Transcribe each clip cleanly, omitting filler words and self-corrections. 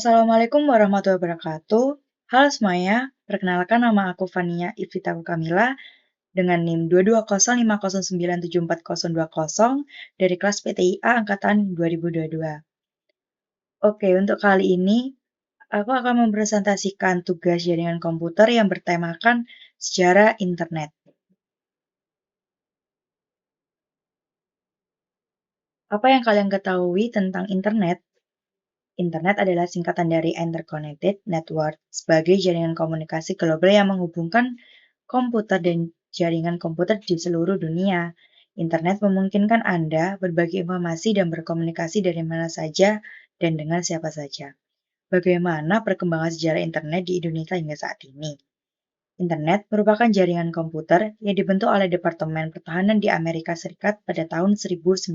Assalamualaikum warahmatullahi wabarakatuh. Halo semuanya, perkenalkan nama aku Fania Ifritaku Kamila dengan NIM 22050974020 dari kelas PTIA angkatan 2022. Oke, untuk kali ini aku akan mempresentasikan tugas jaringan komputer yang bertemakan sejarah internet. Apa yang kalian ketahui tentang internet? Internet adalah singkatan dari Interconnected Network sebagai jaringan komunikasi global yang menghubungkan komputer dan jaringan komputer di seluruh dunia. Internet memungkinkan Anda berbagi informasi dan berkomunikasi dari mana saja dan dengan siapa saja. Bagaimana perkembangan sejarah internet di Indonesia hingga saat ini? Internet merupakan jaringan komputer yang dibentuk oleh Departemen Pertahanan di Amerika Serikat pada tahun 1969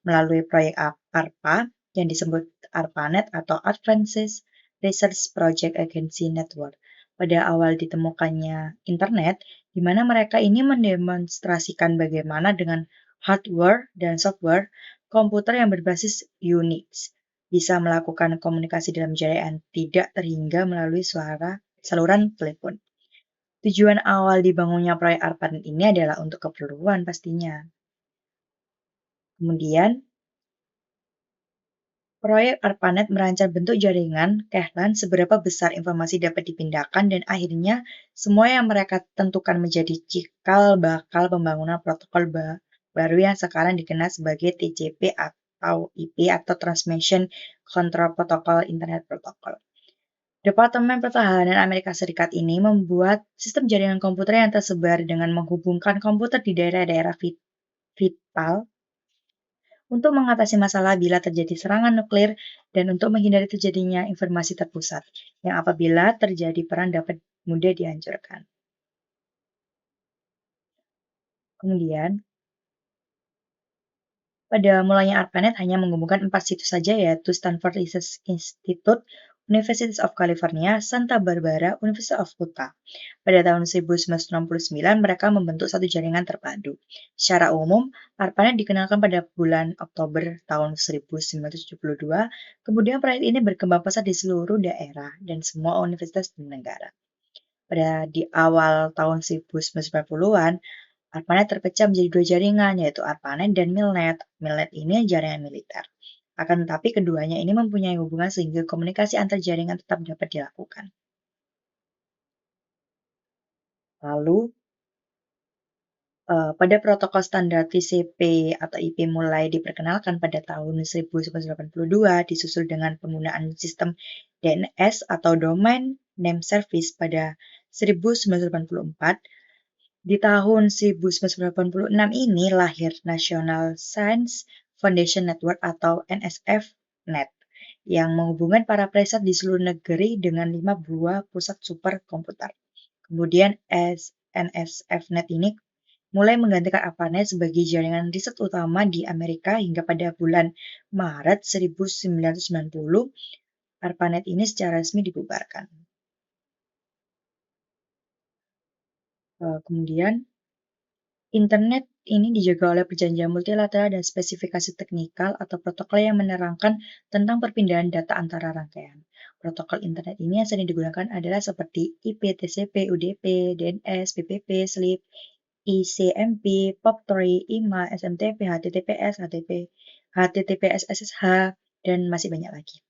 melalui proyek ARPA yang disebut ARPANET atau Advanced Research Project Agency Network. Pada awal ditemukannya internet, di mana mereka ini mendemonstrasikan bagaimana dengan hardware dan software komputer yang berbasis Unix bisa melakukan komunikasi dalam jaringan tidak terhingga melalui saluran telepon. Tujuan awal dibangunnya proyek ARPANET ini adalah untuk keperluan pastinya. Kemudian, proyek ARPANET merancang bentuk jaringan Kehlan seberapa besar informasi dapat dipindahkan dan akhirnya semua yang mereka tentukan menjadi cikal bakal pembangunan protokol baru yang sekarang dikenal sebagai TCP atau IP atau Transmission Control Protocol Internet Protocol. Departemen Pertahanan Amerika Serikat ini membuat sistem jaringan komputer yang tersebar dengan menghubungkan komputer di daerah-daerah vital untuk mengatasi masalah bila terjadi serangan nuklir dan untuk menghindari terjadinya informasi terpusat, yang apabila terjadi perang dapat mudah dihancurkan. Kemudian, pada mulanya ARPANET hanya menghubungkan 4 situs saja, yaitu Stanford Research Institute, University of California, Santa Barbara, University of Utah. Pada tahun 1969, mereka membentuk satu jaringan terpadu. Secara umum, ARPANET dikenalkan pada bulan Oktober tahun 1972, kemudian proyek ini berkembang pesat di seluruh daerah dan semua universitas dan negara. Di awal tahun 1990-an, ARPANET terpecah menjadi dua jaringan, yaitu ARPANET dan MILNET. MILNET ini jaringan militer. Akan tetapi keduanya ini mempunyai hubungan sehingga komunikasi antar jaringan tetap dapat dilakukan. Lalu, pada protokol standar TCP atau IP mulai diperkenalkan pada tahun 1982, disusul dengan penggunaan sistem DNS atau Domain Name Service pada 1984. Di tahun 1986 ini lahir National Science Foundation Network atau NSF-Net yang menghubungkan para periset di seluruh negeri dengan 5 buah pusat superkomputer. Kemudian NSF-Net ini mulai menggantikan ARPANET sebagai jaringan riset utama di Amerika hingga pada bulan Maret 1990, ARPANET ini secara resmi dibubarkan. Kemudian, Internet ini dijaga oleh perjanjian multilateral dan spesifikasi teknikal atau protokol yang menerangkan tentang perpindahan data antara rangkaian. Protokol internet ini yang sering digunakan adalah seperti IP, TCP, UDP, DNS, PPP, SLIP, ICMP, POP3, IMA, SMTP, HTTPS, HTTPS SSH, dan masih banyak lagi.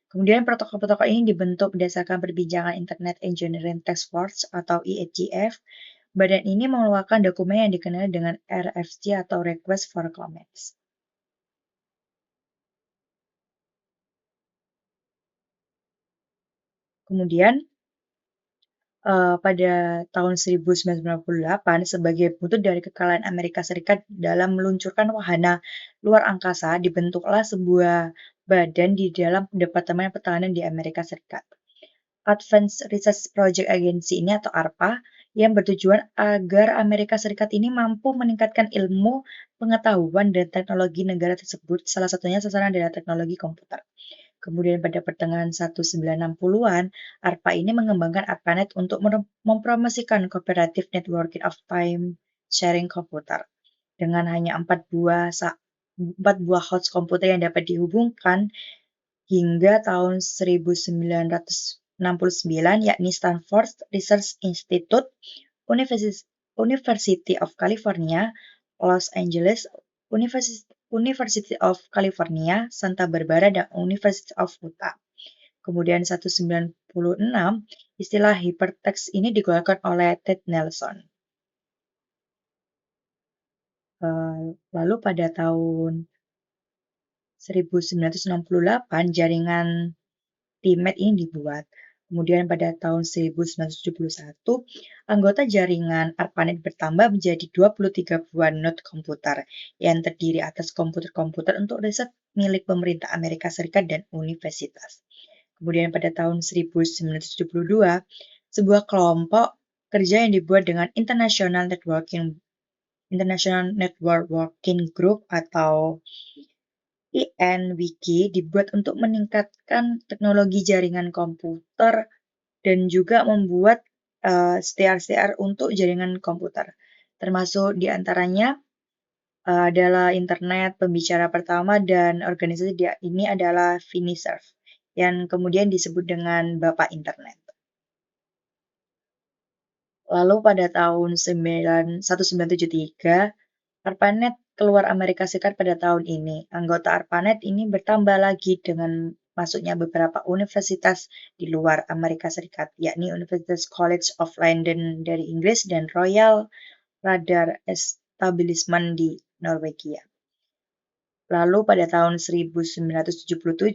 Kemudian protokol-protokol ini dibentuk berdasarkan perbincangan Internet Engineering Task Force atau IETF. Badan ini mengeluarkan dokumen yang dikenal dengan RFC atau Request for Comments. Kemudian, pada tahun 1998, sebagai buntut dari kekalahan Amerika Serikat dalam meluncurkan wahana luar angkasa, dibentuklah sebuah badan di dalam Departemen Pertahanan di Amerika Serikat. Advanced Research Project Agency ini atau ARPA yang bertujuan agar Amerika Serikat ini mampu meningkatkan ilmu, pengetahuan, dan teknologi negara tersebut. Salah satunya sasaran adalah teknologi komputer. Kemudian pada pertengahan 1960-an, ARPA ini mengembangkan ARPANET untuk mempromosikan Cooperative Networking of Time Sharing Computer. Dengan hanya 4 buah host komputer yang dapat dihubungkan, hingga tahun 1969, yakni Stanford Research Institute, University of California, Los Angeles, University of California, Santa Barbara, dan University of Utah. Kemudian 1996, istilah hypertext ini dikeluarkan oleh Ted Nelson. Lalu pada tahun 1968, jaringan TMET ini dibuat. Kemudian pada tahun 1971, anggota jaringan ARPANET bertambah menjadi 23 buah node komputer yang terdiri atas komputer-komputer untuk riset milik pemerintah Amerika Serikat dan universitas. Kemudian pada tahun 1972, sebuah kelompok kerja yang dibuat dengan International Network Working Group atau INWiki dibuat untuk meningkatkan teknologi jaringan komputer dan juga membuat STR-STR untuk jaringan komputer. Termasuk diantaranya adalah internet pembicara pertama dan organisasi ini adalah Finiserv yang kemudian disebut dengan Bapak Internet. Lalu pada tahun 1973, ARPANET keluar Amerika Serikat pada tahun ini. Anggota ARPANET ini bertambah lagi dengan masuknya beberapa universitas di luar Amerika Serikat, yakni Universitas College of London dari Inggris dan Royal Radar Establishment di Norwegia. Lalu pada tahun 1977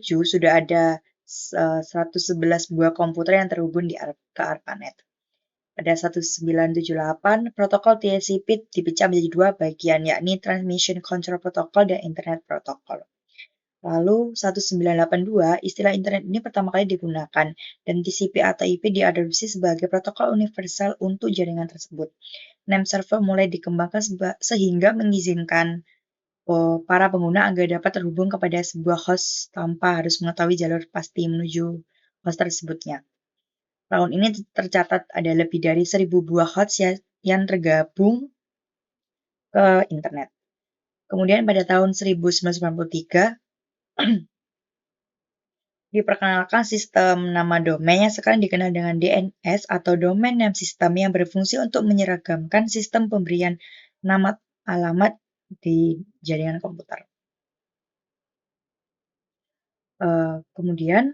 sudah ada 111 buah komputer yang terhubung ke ARPANET. Pada 1978, protokol TCP dipecah menjadi dua bagian, yakni Transmission Control Protocol dan Internet Protocol. Lalu 1982, istilah internet ini pertama kali digunakan, dan TCP atau IP diadopsi sebagai protokol universal untuk jaringan tersebut. Name server mulai dikembangkan sehingga mengizinkan para pengguna agar dapat terhubung kepada sebuah host tanpa harus mengetahui jalur pasti menuju host tersebutnya. Tahun ini tercatat ada lebih dari 1.000 buah host yang tergabung ke internet. Kemudian pada tahun 1993, diperkenalkan sistem nama domain yang sekarang dikenal dengan DNS atau Domain Name System yang berfungsi untuk menyeragamkan sistem pemberian nama alamat di jaringan komputer. Kemudian,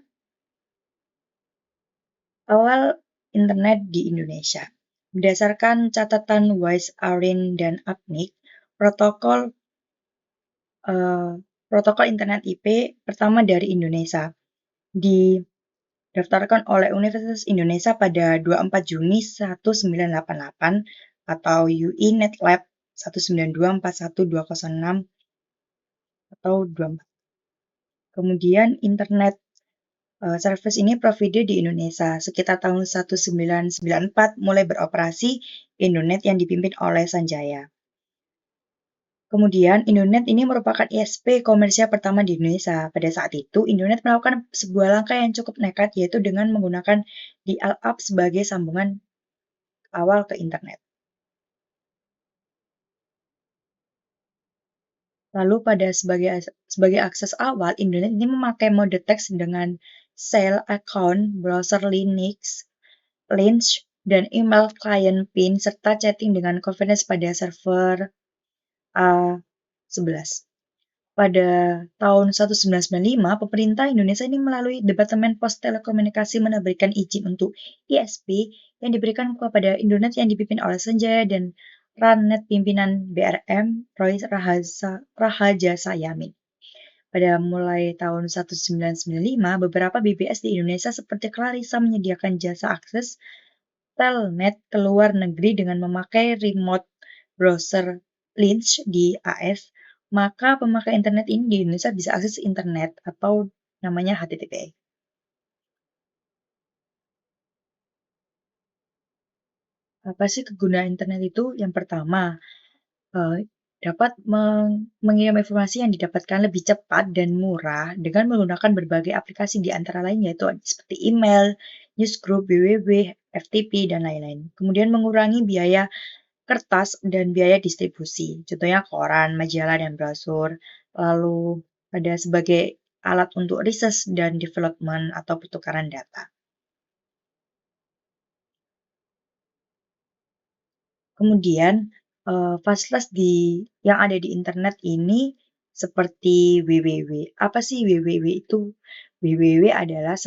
awal internet di Indonesia. Berdasarkan catatan Weiss, Arin, dan Apnik, protokol internet IP pertama dari Indonesia didaftarkan oleh Universitas Indonesia pada 24 Juni 1988 atau UI NetLab 192412006 atau 24. Kemudian internet service ini provider di Indonesia sekitar tahun 1994 mulai beroperasi Indonet yang dipimpin oleh Sanjaya. Kemudian, Indonet ini merupakan ISP komersial pertama di Indonesia. Pada saat itu, Indonet melakukan sebuah langkah yang cukup nekat, yaitu dengan menggunakan dial-up sebagai sambungan awal ke internet. Lalu pada sebagai akses awal, Indonet ini memakai mode teks dengan shell, account, browser Linux, dan email client PIN, serta chatting dengan convenience pada server A11. Pada tahun 1995, pemerintah Indonesia ini melalui Departemen Pos Telekomunikasi menerbitkan izin untuk ISP yang diberikan kepada Indonet yang dipimpin oleh Sanjaya dan Ranet pimpinan BRM Roy Rahajasa Yamin. Pada mulai tahun 1995, beberapa BBS di Indonesia seperti Clarissa menyediakan jasa akses telnet ke luar negeri dengan memakai remote browser Linux di AS. Maka pemakai internet ini di Indonesia bisa akses internet atau namanya HTTP. Apa sih kegunaan internet itu? Yang pertama, dapat mengirim informasi yang didapatkan lebih cepat dan murah dengan menggunakan berbagai aplikasi di antara lain yaitu seperti email, newsgroup, www, FTP, dan lain-lain. Kemudian mengurangi biaya kertas dan biaya distribusi, contohnya koran, majalah, dan brosur. Lalu ada sebagai alat untuk research dan development atau pertukaran data. Kemudian, fasilitas yang ada di internet ini seperti www. Apa sih www itu? www adalah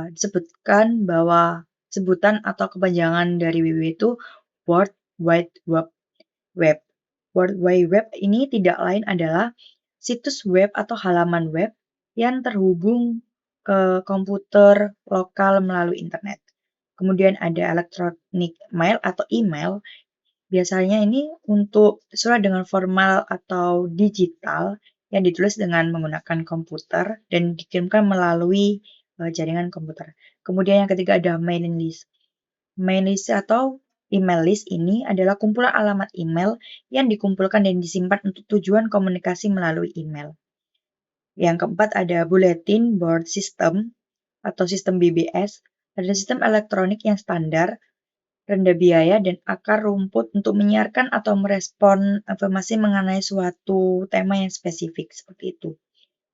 disebutkan bahwa sebutan atau kepanjangan dari www itu World Wide Web. World Wide Web ini tidak lain adalah situs web atau halaman web yang terhubung ke komputer lokal melalui internet. Kemudian ada electronic mail atau email. Biasanya ini untuk surat dengan formal atau digital yang ditulis dengan menggunakan komputer dan dikirimkan melalui jaringan komputer. Kemudian yang ketiga ada mailing list. Mailing list atau email list ini adalah kumpulan alamat email yang dikumpulkan dan disimpan untuk tujuan komunikasi melalui email. Yang keempat ada bulletin board system atau sistem BBS, ada sistem elektronik yang standar, rendah biaya, dan akar rumput untuk menyiarkan atau merespon informasi mengenai suatu tema yang spesifik, seperti itu.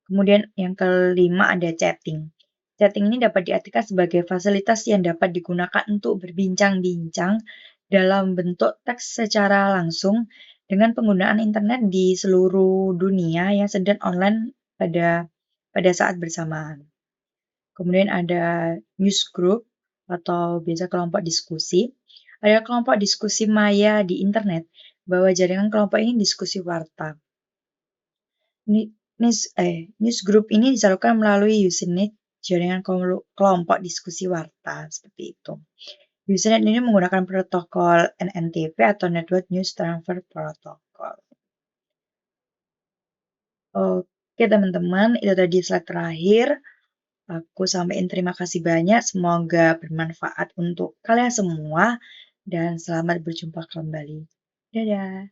Kemudian yang kelima ada chatting. Chatting ini dapat diartikan sebagai fasilitas yang dapat digunakan untuk berbincang-bincang dalam bentuk teks secara langsung dengan penggunaan internet di seluruh dunia yang sedang online pada saat bersamaan. Kemudian ada newsgroup atau biasa kelompok diskusi. Ada kelompok diskusi maya di internet bahwa jaringan kelompok ini diskusi warta. Newsgroup ini disalurkan melalui Usenet, jaringan kelompok diskusi warta, seperti itu. Usenet ini menggunakan protokol NNTP atau Network News Transfer Protocol. Oke teman-teman, itu tadi slide terakhir. Aku sampaikan terima kasih banyak, semoga bermanfaat untuk kalian semua, dan selamat berjumpa kembali. Dadah!